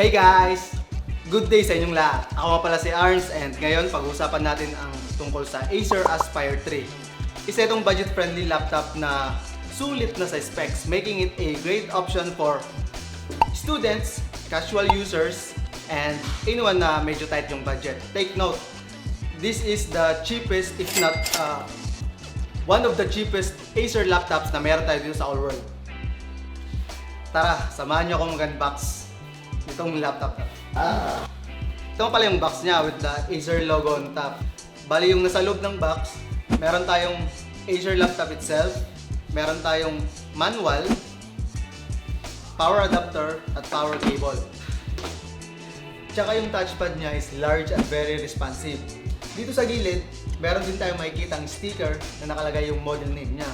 Hey guys! Good day sa inyong lahat. Ako nga pala si Arns and ngayon pag-uusapan natin ang tungkol sa Acer Aspire 3. Isa itong budget-friendly laptop na sulit na sa specs, making it a great option for students, casual users, and anyone na medyo tight yung budget. Take note, this is the cheapest, if not one of the cheapest Acer laptops na meron tayo dito sa all world. Tara, samahan nyo akong mag-unbox itong laptop na. Ito pala yung box niya with the Acer logo on top. Bali yung nasa loob ng box, meron tayong Acer laptop itself, meron tayong manual, power adapter, at power cable. Tsaka yung touchpad niya is large and very responsive. Dito sa gilid, meron din tayong makikitang sticker na nakalagay yung model name niya.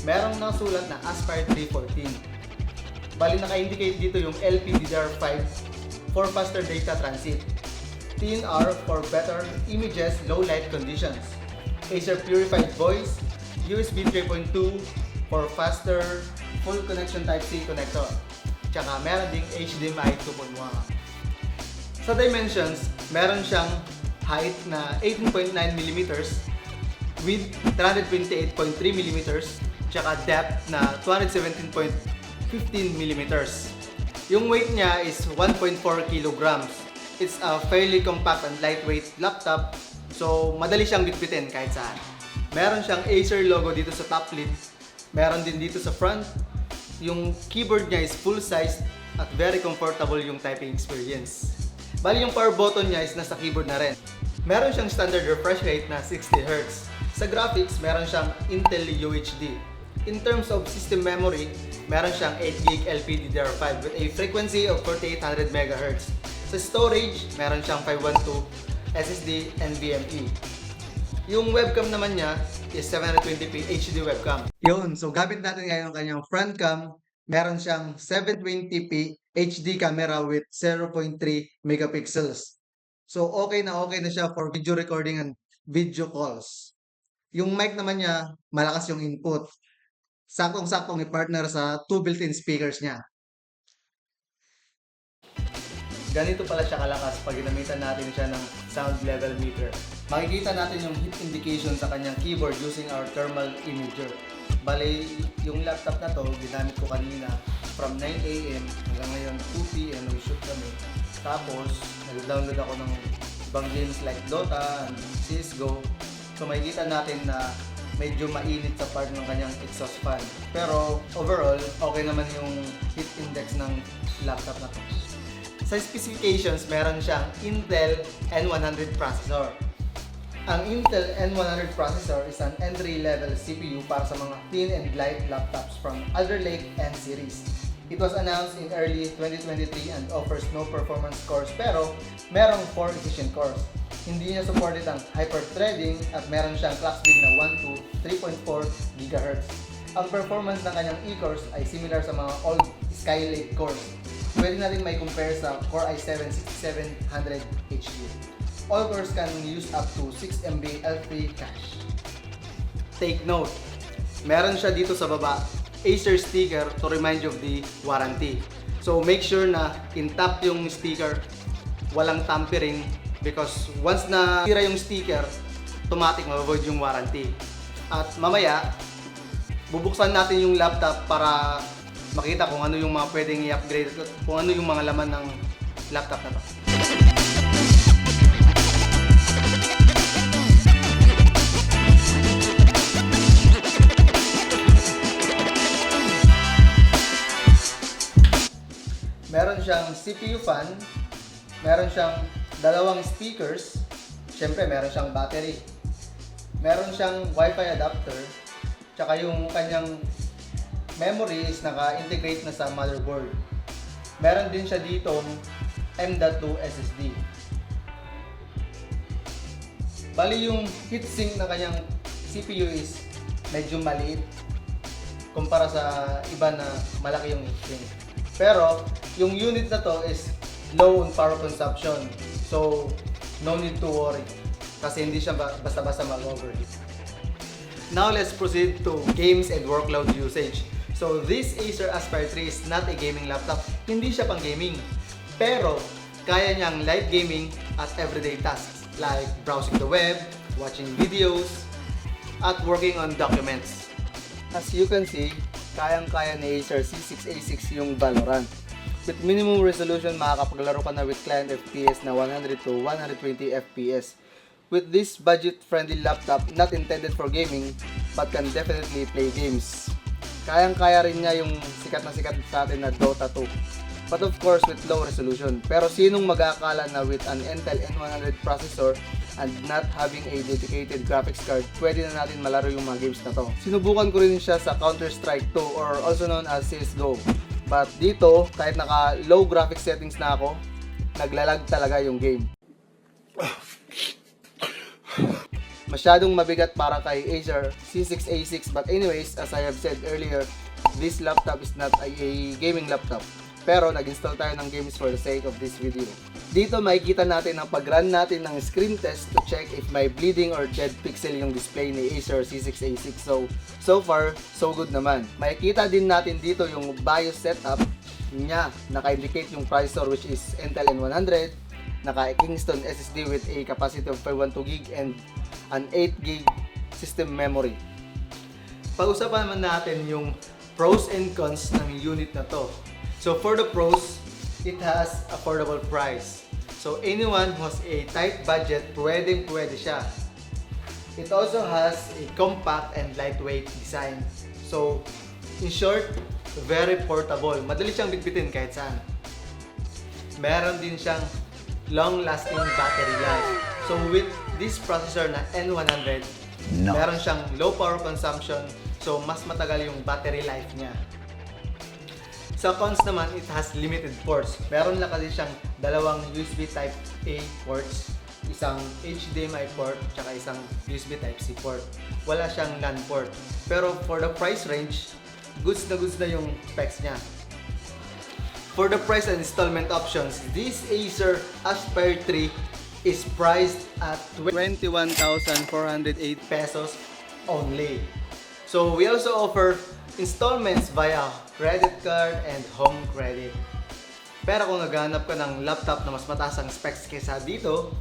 Merong nakasulat na Aspire 314. Bali naka-indicate dito yung LPDDR5 for faster data transit, TNR for better images, low light conditions, Acer Purified Voice, USB 3.2 for faster full connection Type-C connector, tsaka meron ding HDMI 2.1. Sa dimensions, meron siyang height na 18.9mm, width 328.3mm, tsaka depth na 217.15mm. Yung weight niya is 1.4 kilograms. It's a fairly compact and lightweight laptop, so madali siyang bitbitin kahit saan. Meron siyang Acer logo dito sa top lid, meron din dito sa front. Yung keyboard niya is full size at very comfortable yung typing experience. Bali yung power button niya is nasa keyboard na rin. Meron siyang standard refresh rate na 60Hz. Sa graphics, meron siyang Intel UHD. In terms of system memory, meron siyang 8GB LPDDR5 with a frequency of 4800 MHz. Sa storage, meron siyang 512 SSD NVMe. Yung webcam naman niya is 720p HD webcam. Yun, so gamit natin ngayon ang kanyang front cam. Meron siyang 720p HD camera with 0.3 megapixels. So okay na siya for video recording and video calls. Yung mic naman niya, malakas yung input. Saktong-saktong i-partner sa 2 built-in speakers niya. Ganito pala siya kalakas pag ginamitan natin siya ng sound level meter. Makikita natin yung heat indication sa kanyang keyboard using our thermal imager. Bale, yung laptop na to, ginamit ko kanina from 9 AM hanggang ngayon 2 PM nag-shoot kami. Tapos, nag-download ako ng ibang games like Dota and CSGO. So makikita natin na medyo mainit sa part ng kanyang exhaust fan. Pero overall, okay naman yung heat index ng laptop na to. Sa specifications, meron siyang Intel N100 processor. Ang Intel N100 processor is an entry-level CPU para sa mga thin and light laptops from Alder Lake N series. It was announced in early 2023 and offers no performance cores pero merong 4 efficient cores. Hindi niya supported ang hyper-threading at meron siyang clock speed na 1 to 3.4 GHz. Ang performance ng kanyang e-cores ay similar sa mga old Skylake cores. Pwede natin may compare sa Core i7-6700HU. All cores can use up to 6 MB L3 cache. Take note, meron siya dito sa baba, Acer sticker to remind you of the warranty. So make sure na intact yung sticker, walang tampering, because once na tira yung sticker, automatic ma-avoid yung warranty. At mamaya, bubuksan natin yung laptop para makita kung ano yung mga pwedeng i-upgrade, kung ano yung mga laman ng laptop na to. Meron siyang CPU fan, meron siyang dalawang speakers, syempre meron siyang battery, meron siyang Wi-Fi adapter, tsaka yung kanyang memory is naka-integrate na sa motherboard. Meron din siya ditong M.2 SSD. Bali yung heatsink na kanyang CPU is medyo maliit kumpara sa iba na malaki yung heatsink. Pero yung unit na to is low on power consumption. So, no need to worry. Kasi hindi siya basta-basta mag-overheat. Now, let's proceed to games and workload usage. So, this Acer Aspire 3 is not a gaming laptop. Hindi siya pang gaming. Pero kaya niyang light gaming at everyday tasks like browsing the web, watching videos, at working on documents. As you can see, kayang-kaya ni Acer C6A6 yung Valorant. With minimum resolution, makakapaglaro ka na with client FPS na 100 to 120 FPS. With this budget-friendly laptop, not intended for gaming, but can definitely play games. Kayang-kaya rin niya yung sikat na sikat sa atin na Dota 2. But of course, with low resolution. Pero sinong mag-aakala na with an Intel N100 processor and not having a dedicated graphics card, pwede na natin malaro yung mga games na to. Sinubukan ko rin siya sa Counter-Strike 2 or also known as CSGO. But dito, kahit naka low graphics settings na ako, naglalag talaga yung game. Masyadong mabigat para kay Acer C6A6, but anyways, as I have said earlier, this laptop is not a gaming laptop. Pero nag-install tayo ng games for the sake of this video. Dito makikita natin ang pag-run natin ng screen test to check if may bleeding or dead pixel yung display ni Acer C6A6. So far, so good naman. Makikita din natin dito yung BIOS setup niya. Naka-indicate yung processor which is Intel N100, naka-Kingston SSD with a capacity of 512GB and an 8GB system memory. Pag-usapan naman natin yung pros and cons ng unit na to. So for the pros, it has affordable price. So anyone who has a tight budget, pwede siya. It also has a compact and lightweight design. So in short, very portable. Madali siyang bitbitin kahit saan. Meron din siyang long-lasting battery life. So with this processor na N100, meron siyang low power consumption. So mas matagal yung battery life niya. Sa cons naman, it has limited ports. Meron lang kasi siyang dalawang USB Type-A ports, isang HDMI port, tsaka isang USB Type-C port. Wala siyang LAN port. Pero for the price range, goods na yung specs niya. For the price and installment options, this Acer Aspire 3 is priced at 21,408 pesos only. So we also offer installments via credit card and home credit. Pero kung naghahanap ka ng laptop na mas mataas ang specs kaysa dito,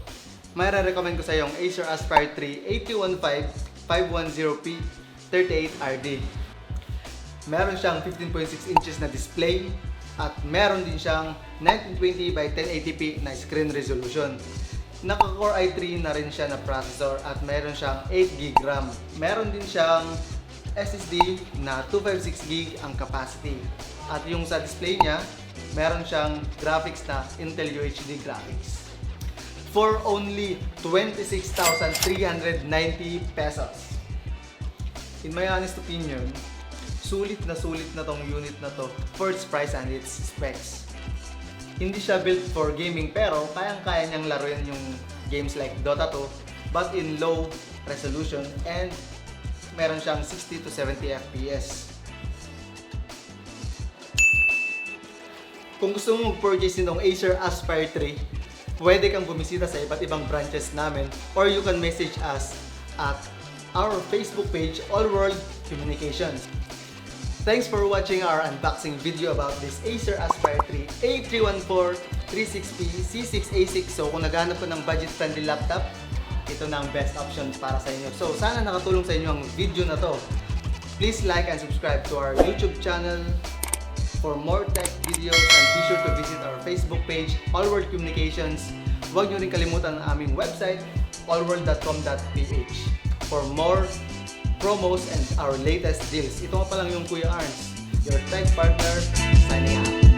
may re-recommend ko sa yung Acer Aspire 3 8315 510p 38RD. Meron siyang 15.6 inches na display at meron din siyang 1920 by 1080p na screen resolution. Naka-Core i3 na rin siya na processor at meron siyang 8GB RAM. Meron din siyang SSD na 256GB ang capacity. At yung sa display niya, meron siyang graphics na Intel UHD graphics. For only 26,390 pesos. In my honest opinion, sulit na tong unit na to for its price and its specs. Hindi siya built for gaming pero kayang-kaya niyang laruin yung games like Dota 2 but in low resolution and meron siyang 60 to 70 FPS. Kung gusto mong mag-purchase nitong Acer Aspire 3, pwede kang bumisita sa iba't ibang branches namin or you can message us at our Facebook page, All World Communications. Thanks for watching our unboxing video about this Acer Aspire 3 A314360P C6A6. So kung naghahanap ko ng budget-friendly laptop, ito na ang best option para sa inyo. So sana nakatulong sa inyo ang video na to. Please like and subscribe to our YouTube channel for more tech videos and be sure to visit our Facebook page, All World Communications. Huwag nyo rin kalimutan ang aming website, allworld.com.ph for more promos and our latest deals. Ito nga pa lang yung Kuya Arns, your tech partner, signing out.